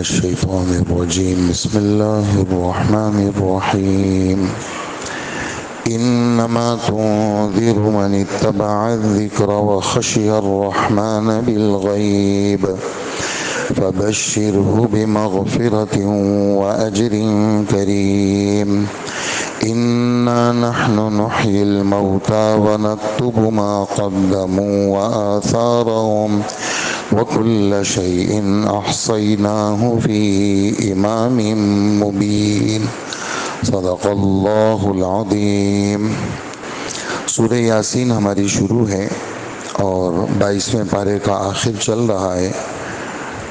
الشيطان الرجيم بسم الله الرحمن الرحيم إنما تنذر من اتبع الذكر وخشي الرحمن بالغيب فبشره بمغفرة وأجر كريم إنا نحن نحيي الموتى ونكتب ما قدموا وآثارهم وكل شيء أحصيناه في إمام مبين صدق اللہ العظیم۔ سورہ یاسین ہماری شروع ہے اور 22ویں پارے کا آخر چل رہا ہے۔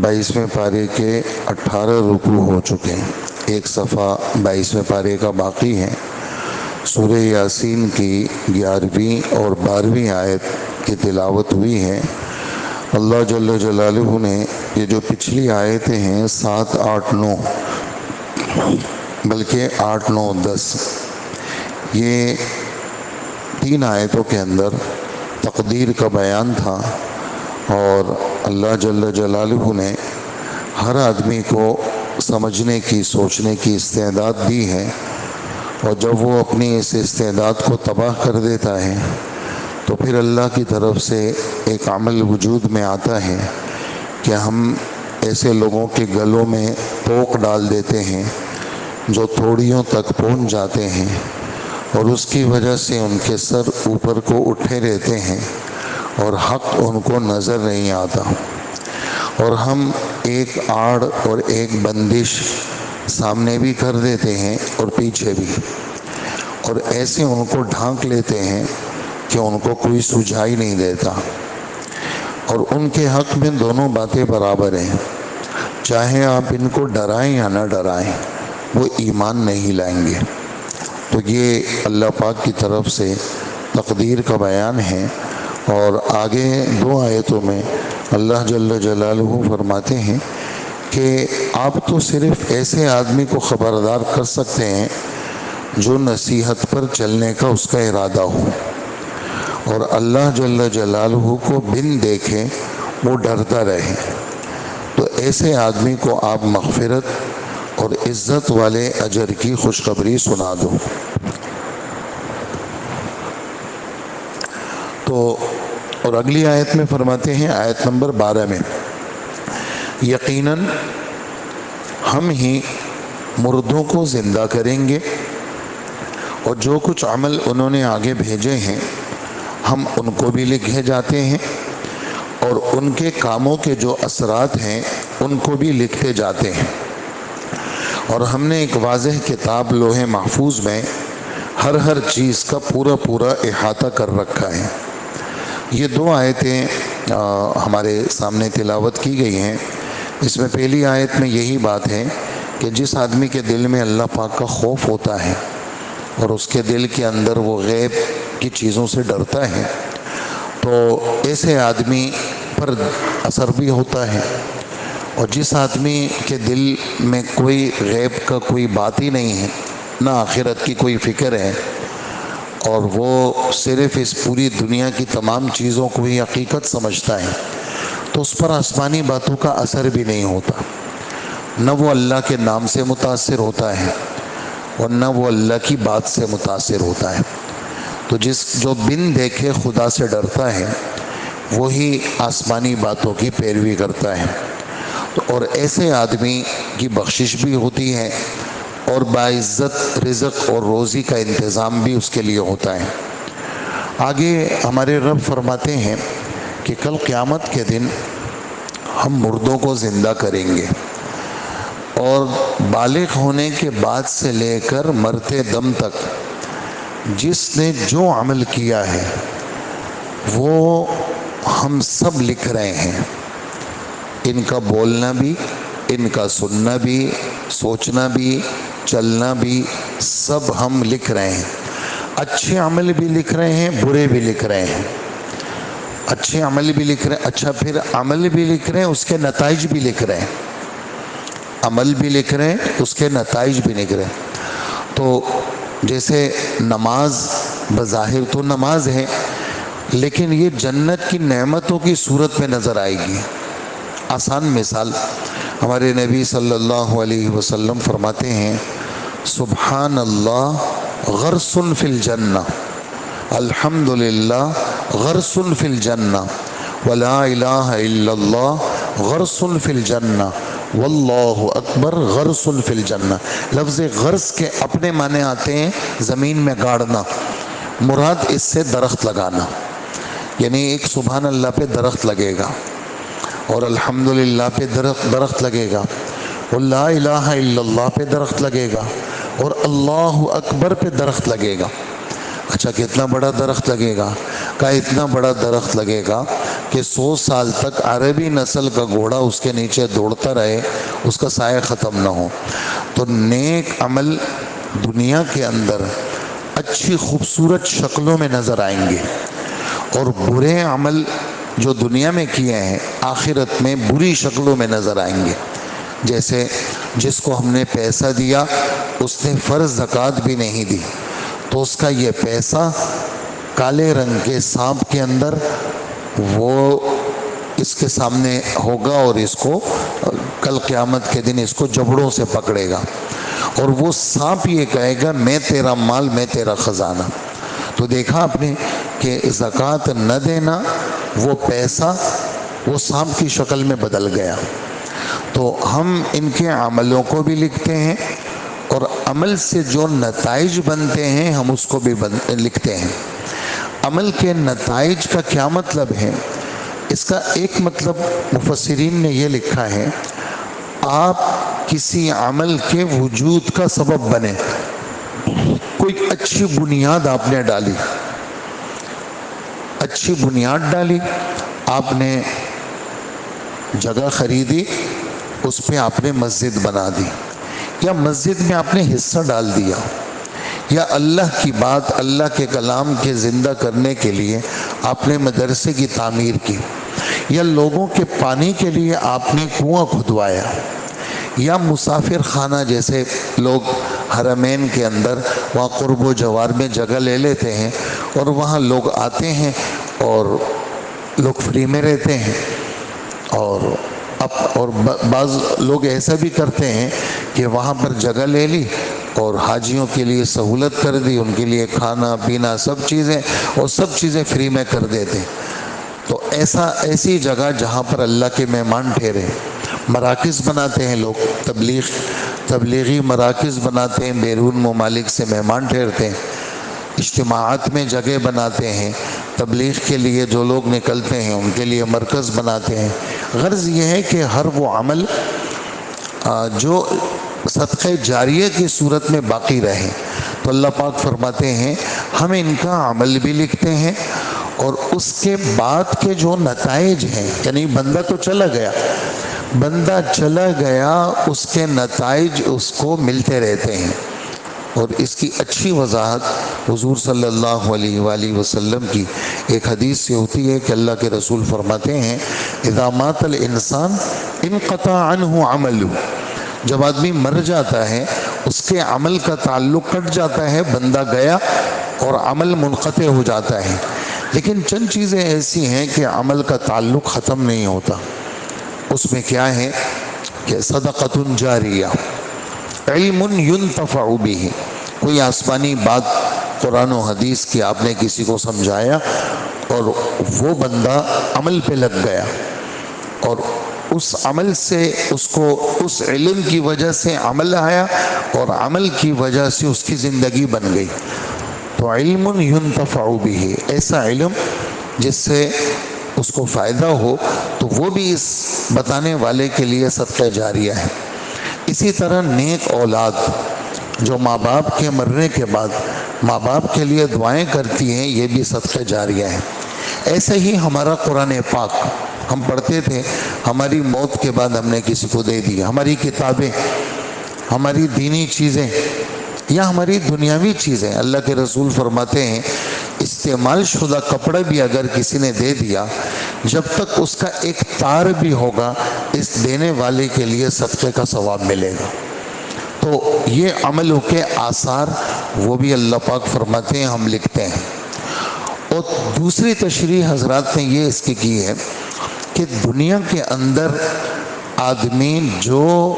22ویں پارے کے 18 رکوع ہو چکے ہیں، ایک صفحہ 22ویں پارے کا باقی ہے۔ سورہ یاسین کی 11ویں اور 12ویں آیت کی تلاوت ہوئی ہے۔ اللہ جل جلالہ نے یہ جو پچھلی آیتیں ہیں 7، 8، 9 بلکہ 8، 9، 10 یہ 3 آیتوں کے اندر تقدیر کا بیان تھا، اور اللہ جل جلالہ نے ہر آدمی کو سمجھنے کی، سوچنے کی استعداد دی ہے، اور جب وہ اپنی اس استعداد کو تباہ کر دیتا ہے تو پھر اللہ کی طرف سے ایک عمل وجود میں آتا ہے کہ ہم ایسے لوگوں کے گلوں میں پوک ڈال دیتے ہیں جو تھوڑیوں تک پہنچ جاتے ہیں، اور اس کی وجہ سے ان کے سر اوپر کو اٹھے رہتے ہیں اور حق ان کو نظر نہیں آتا، اور ہم ایک آڑ اور ایک بندش سامنے بھی کر دیتے ہیں اور پیچھے بھی، اور ایسے ان کو ڈھانک لیتے ہیں کہ ان کو کوئی سجھائی نہیں دیتا، اور ان کے حق میں دونوں باتیں برابر ہیں، چاہے آپ ان کو ڈرائیں یا نہ ڈرائیں وہ ایمان نہیں لائیں گے۔ تو یہ اللہ پاک کی طرف سے تقدیر کا بیان ہے، اور آگے 2 آیتوں میں اللہ جل جلالہ فرماتے ہیں کہ آپ تو صرف ایسے آدمی کو خبردار کر سکتے ہیں جو نصیحت پر چلنے کا اس کا ارادہ ہو، اور اللہ جل جلالہ کو بن دیکھے وہ ڈرتا رہے، تو ایسے آدمی کو آپ مغفرت اور عزت والے اجر کی خوشخبری سنا دو۔ تو اور اگلی آیت میں فرماتے ہیں، آیت نمبر 12 میں، یقیناً ہم ہی مردوں کو زندہ کریں گے، اور جو کچھ عمل انہوں نے آگے بھیجے ہیں ہم ان کو بھی لکھے جاتے ہیں، اور ان کے کاموں کے جو اثرات ہیں ان کو بھی لکھتے جاتے ہیں، اور ہم نے ایک واضح کتاب لوح محفوظ میں ہر چیز کا پورا احاطہ کر رکھا ہے۔ یہ 2 آیتیں ہمارے سامنے تلاوت کی گئی ہیں۔ اس میں پہلی آیت میں یہی بات ہے کہ جس آدمی کے دل میں اللہ پاک کا خوف ہوتا ہے اور اس کے دل کے اندر وہ غیب کی چیزوں سے ڈرتا ہے، تو ایسے آدمی پر اثر بھی ہوتا ہے، اور جس آدمی کے دل میں کوئی غیب کا کوئی بات ہی نہیں ہے، نہ آخرت کی کوئی فکر ہے، اور وہ صرف اس پوری دنیا کی تمام چیزوں کو ہی حقیقت سمجھتا ہے، تو اس پر آسمانی باتوں کا اثر بھی نہیں ہوتا، نہ وہ اللہ کے نام سے متاثر ہوتا ہے اور نہ وہ اللہ کی بات سے متاثر ہوتا ہے۔ تو جو بن دیکھے خدا سے ڈرتا ہے وہی آسمانی باتوں کی پیروی کرتا ہے، اور ایسے آدمی کی بخشش بھی ہوتی ہے اور باعزت رزق اور روزی کا انتظام بھی اس کے لیے ہوتا ہے۔ آگے ہمارے رب فرماتے ہیں کہ کل قیامت کے دن ہم مردوں کو زندہ کریں گے، اور بالغ ہونے کے بعد سے لے کر مرتے دم تک جس نے جو عمل کیا ہے وہ ہم سب لکھ رہے ہیں، ان کا بولنا بھی، ان کا سننا بھی، سوچنا بھی، چلنا بھی، سب ہم لکھ رہے ہیں۔ اچھے عمل بھی لکھ رہے ہیں، برے بھی لکھ رہے ہیں، اچھے عمل بھی لکھ رہے ہیں، اچھا پھر عمل بھی لکھ رہے ہیں، اس کے نتائج بھی لکھ رہے ہیں، عمل بھی لکھ رہے ہیں، اس کے نتائج بھی لکھ رہے ہیں۔ تو جیسے نماز بظاہر تو نماز ہے، لیکن یہ جنت کی نعمتوں کی صورت میں نظر آئے گی۔ آسان مثال، ہمارے نبی صلی اللہ علیہ وسلم فرماتے ہیں سبحان اللہ غرس فی الجنہ، الحمدللہ غرس فی الجنہ، ولا الہ الا اللہ غرس فی الجنہ، واللہ اکبر غرس فی الجنہ۔ لفظ غرس کے اپنے معنی آتے ہیں زمین میں گاڑنا، مراد اس سے درخت لگانا، یعنی ایک سبحان اللہ پہ درخت لگے گا، اور الحمدللہ پہ درخت لگے گا، اور لا الہ الا اللہ پہ درخت لگے گا، اور اللہ اکبر پہ درخت لگے گا۔ اچھا کتنا بڑا درخت لگے گا؟ کہا اتنا بڑا درخت لگے گا کہ 100 سال تک عربی نسل کا گھوڑا اس کے نیچے دوڑتا رہے، اس کا سایہ ختم نہ ہو۔ تو نیک عمل دنیا کے اندر اچھی خوبصورت شکلوں میں نظر آئیں گے، اور برے عمل جو دنیا میں کیے ہیں آخرت میں بری شکلوں میں نظر آئیں گے۔ جیسے جس کو ہم نے پیسہ دیا اس نے فرض زکوٰۃ بھی نہیں دی، تو اس کا یہ پیسہ کالے رنگ کے سانپ کے اندر وہ اس کے سامنے ہوگا، اور اس کو کل قیامت کے دن اس کو جبڑوں سے پکڑے گا، اور وہ سانپ یہ کہے گا میں تیرا مال، میں تیرا خزانہ۔ تو دیکھا آپ نے کہ زکوٰۃ نہ دینا، وہ پیسہ وہ سانپ کی شکل میں بدل گیا۔ تو ہم ان کے عملوں کو بھی لکھتے ہیں، اور عمل سے جو نتائج بنتے ہیں ہم اس کو بھی لکھتے ہیں۔ عمل کے نتائج کا کیا مطلب ہے؟ اس کا ایک مطلب مفسرین نے یہ لکھا ہے، آپ کسی عمل کے وجود کا سبب بنے۔ کوئی اچھی بنیاد آپ نے ڈالی، اچھی بنیاد ڈالی، آپ نے جگہ خریدی، اس پہ آپ نے مسجد بنا دی، یا مسجد میں آپ نے حصہ ڈال دیا، یا اللہ کی بات، اللہ کے کلام کے زندہ کرنے کے لیے آپ نے مدرسے کی تعمیر کی، یا لوگوں کے پانی کے لیے آپ نے کنواں کھدوایا، یا مسافر خانہ جیسے لوگ حرمین کے اندر وہاں قرب و جوار میں جگہ لے لیتے ہیں، اور وہاں لوگ آتے ہیں اور لوگ فری میں رہتے ہیں، اور بعض لوگ ایسا بھی کرتے ہیں کہ وہاں پر جگہ لے لی اور حاجیوں کے لیے سہولت کر دی، ان کے لیے کھانا پینا سب چیزیں فری میں کر دیتے۔ تو ایسی جگہ جہاں پر اللہ کے مہمان ٹھہرے، مراکز بناتے ہیں لوگ، تبلیغی مراکز بناتے ہیں، بیرون ممالک سے مہمان ٹھہرتے ہیں، اجتماعات میں جگہ بناتے ہیں، تبلیغ کے لیے جو لوگ نکلتے ہیں ان کے لیے مرکز بناتے ہیں۔ غرض یہ ہے کہ ہر وہ عمل جو صدقہ جاریہ کی صورت میں باقی رہے، تو اللہ پاک فرماتے ہیں ہم ان کا عمل بھی لکھتے ہیں، اور اس کے بعد کے جو نتائج ہیں، یعنی بندہ تو چلا گیا، اس کے نتائج اس کو ملتے رہتے ہیں۔ اور اس کی اچھی وضاحت حضور صلی اللہ علیہ وآلہ وسلم کی ایک حدیث سے ہوتی ہے کہ اللہ کے رسول فرماتے ہیں اذا مات الانسان انقطع عنہ عملہ، جب آدمی مر جاتا ہے اس کے عمل کا تعلق کٹ جاتا ہے، بندہ گیا اور عمل منقطع ہو جاتا ہے۔ لیکن چند چیزیں ایسی ہیں کہ عمل کا تعلق ختم نہیں ہوتا۔ اس میں کیا ہے کہ صدقۃ جاریہ، علم ينتفع به، کوئی آسمانی بات قرآن و حدیث کی آپ نے کسی کو سمجھایا اور وہ بندہ عمل پہ لگ گیا، اور اس عمل سے اس کو اس علم کی وجہ سے عمل آیا، اور عمل کی وجہ سے اس کی زندگی بن گئی۔ تو علم ينتفع به، ایسا علم جس سے اس کو فائدہ ہو، تو وہ بھی اس بتانے والے کے لیے صدقہ جاریہ ہے۔ اسی طرح نیک اولاد جو ماں باپ کے مرنے کے بعد ماں باپ کے لیے دعائیں کرتی ہیں، یہ بھی صدقہ جاریہ ہے۔ ایسے ہی ہمارا قرآن پاک ہم پڑھتے تھے، ہماری موت کے بعد ہم نے کسی کو دے دیا، ہماری کتابیں، ہماری دینی چیزیں یا ہماری دنیاوی چیزیں، اللہ کے رسول فرماتے ہیں استعمال شدہ کپڑا بھی اگر کسی نے دے دیا، جب تک اس کا ایک تار بھی ہوگا اس دینے والے کے لیے صدقے کا ثواب ملے گا۔ تو یہ عملوں کے آثار وہ بھی اللہ پاک فرماتے ہیں ہم لکھتے ہیں۔ اور دوسری تشریح حضرات نے یہ اس کی ہے کہ دنیا کے اندر آدمی جو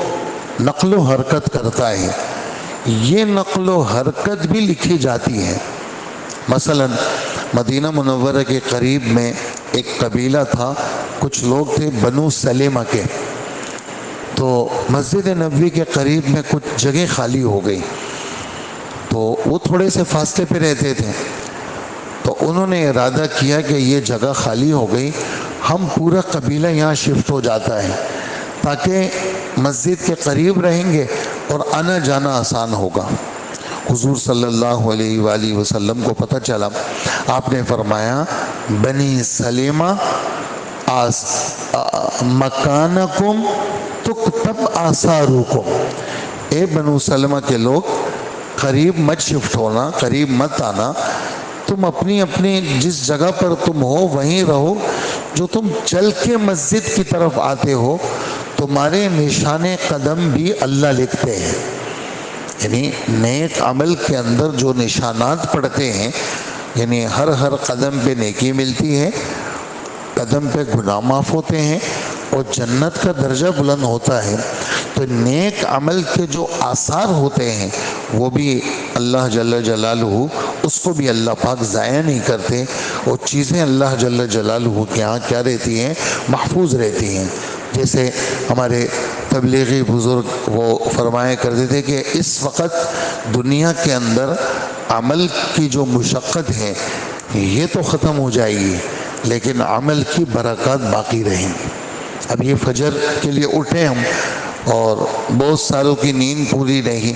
نقل و حرکت کرتا ہے یہ نقل و حرکت بھی لکھی جاتی ہے. مثلا مدینہ منورہ کے قریب میں ایک قبیلہ تھا، کچھ لوگ تھے بنو سلیمہ کے. تو مسجد نبوی کے قریب میں کچھ جگہ خالی ہو گئی، تو وہ تھوڑے سے فاصلے پہ رہتے تھے. تو انہوں نے ارادہ کیا کہ یہ جگہ خالی ہو گئی، ہم پورا قبیلہ یہاں شفٹ ہو جاتا ہے تاکہ مسجد کے قریب رہیں گے اور آنا جانا آسان ہوگا. حضور صلی اللہ علیہ وآلہ وسلم کو پتہ چلا، آپ نے فرمایا بنی سلیمہ مکانکم تکتب آثارکم، اے بنو سلمہ کے لوگ قریب مت شفٹ ہونا، قریب مت آنا، تم اپنی اپنی جس جگہ پر تم ہو وہیں رہو. جو تم چل کے مسجد کی طرف آتے ہو تمہارے نشان قدم بھی اللہ لکھتے ہیں. یعنی نیک عمل کے اندر جو نشانات پڑتے ہیں، یعنی ہر قدم پہ نیکی ملتی ہے، قدم پہ گناہ معاف ہوتے ہیں اور جنت کا درجہ بلند ہوتا ہے. تو نیک عمل کے جو آثار ہوتے ہیں وہ بھی اللہ جل جلالہ اس کو بھی اللہ پاک ضائع نہیں کرتے. وہ چیزیں اللہ جل جلالہ کے یہاں کیا رہتی ہیں؟ محفوظ رہتی ہیں. جیسے ہمارے تبلیغی بزرگ وہ فرمایا کرتے تھے کہ اس وقت دنیا کے اندر عمل کی جو مشقت ہے یہ تو ختم ہو جائے گی لیکن عمل کی برکات باقی رہیں گی. اب یہ فجر کے لیے اٹھے ہم اور بہت سالوں کی نیند پوری نہیں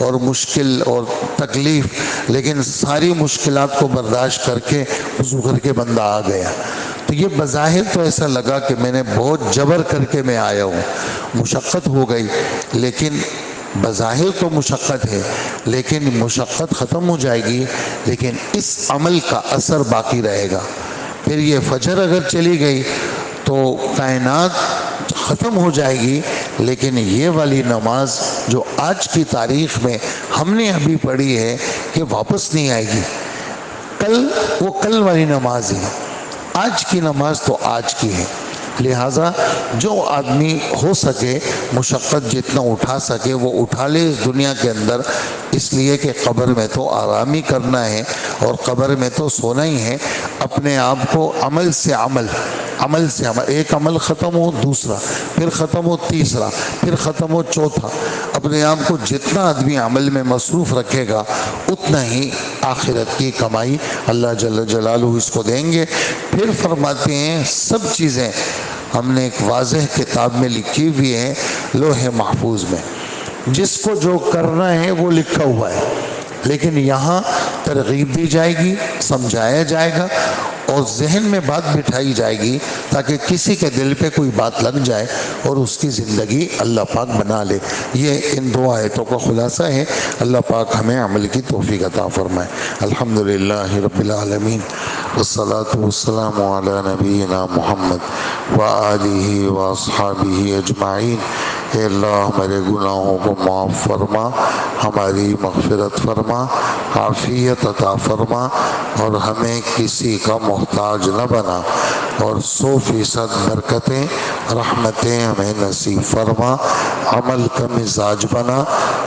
اور مشکل اور تکلیف، لیکن ساری مشکلات کو برداشت کر کے وضو کر کے بندہ آ گیا. تو یہ بظاہر تو ایسا لگا کہ میں نے بہت جبر کر کے میں آیا ہوں، مشقت ہو گئی، لیکن بظاہر تو مشقت ہے لیکن مشقت ختم ہو جائے گی، لیکن اس عمل کا اثر باقی رہے گا. پھر یہ فجر اگر چلی گئی تو کائنات ختم ہو جائے گی، لیکن یہ والی نماز جو آج کی تاریخ میں ہم نے ابھی پڑھی ہے کہ واپس نہیں آئے گی. وہ کل والی نماز ہے، آج کی نماز تو آج کی ہے. لہٰذا جو آدمی ہو سکے مشقت جتنا اٹھا سکے وہ اٹھا لے اس دنیا کے اندر، اس لیے کہ قبر میں تو آرام ہی کرنا ہے اور قبر میں تو سونا ہی ہے. اپنے آپ کو عمل سے عمل، ایک عمل ختم ہو دوسرا، پھر ختم ہو تیسرا، پھر ختم ہو چوتھا. اپنے آپ کو جتنا آدمی عمل میں مصروف رکھے گا اتنا ہی آخرت کی کمائی اللہ جل جلالہ اس کو دیں گے. پھر فرماتے ہیں سب چیزیں ہم نے ایک واضح کتاب میں لکھی ہوئی ہے لوح محفوظ میں، جس کو جو کرنا ہے وہ لکھا ہوا ہے، لیکن یہاں ترغیب دی جائے گی، سمجھایا جائے گا اور ذہن میں بات بٹھائی جائے گی تاکہ کسی کے دل پہ کوئی بات لگ جائے اور اس کی زندگی اللہ پاک بنا لے. یہ ان دو آیتوں کا خلاصہ ہے. اللہ پاک ہمیں عمل کی توفیق عطا فرمائے. الحمدللہ رب العالمین والصلاة والسلام علی نبینا محمد وآلہ واصحابہ اجمعین. اے اللہ ہمارے گناہوں کو معاف فرما، ہماری مغفرت فرما، عافیت عطا فرما اور ہمیں کسی کا محتاج نہ بنا، اور 100% برکتیں رحمتیں ہمیں نصیب فرما. عمل کا مزاج بنا،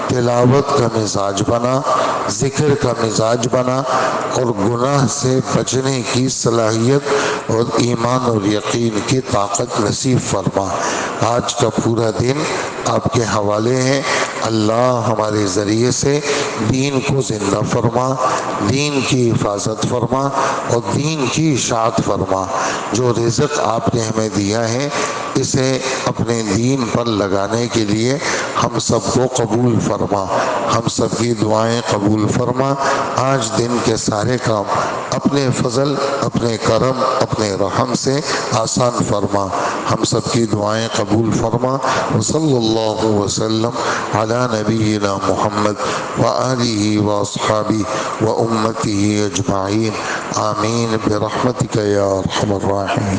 تلاوت کا مزاج بنا، ذکر کا مزاج بنا اور گناہ سے بچنے کی صلاحیت اور ایمان اور یقین کی طاقت نصیب فرما. آج کا پورا دن آپ کے حوالے ہیں. اللہ ہمارے ذریعے سے دین کو زندہ فرما، دین کی حفاظت فرما اور دین کی اشاعت فرما. جو رزق آپ نے ہمیں دیا ہے اسے اپنے دین پر لگانے کے لیے ہم سب کو قبول فرما، ہم سب کی دعائیں قبول فرما. آج دن کے سارے کام اپنے فضل، اپنے کرم، اپنے رحم سے آسان فرما. ہم سب کی دعائیں قبول فرما. وصلی اللہ وسلم علی نبینا محمد وآلہ واصحابہ وامتہ اجمعین. آمین برحمتک یا ارحم الراحمین.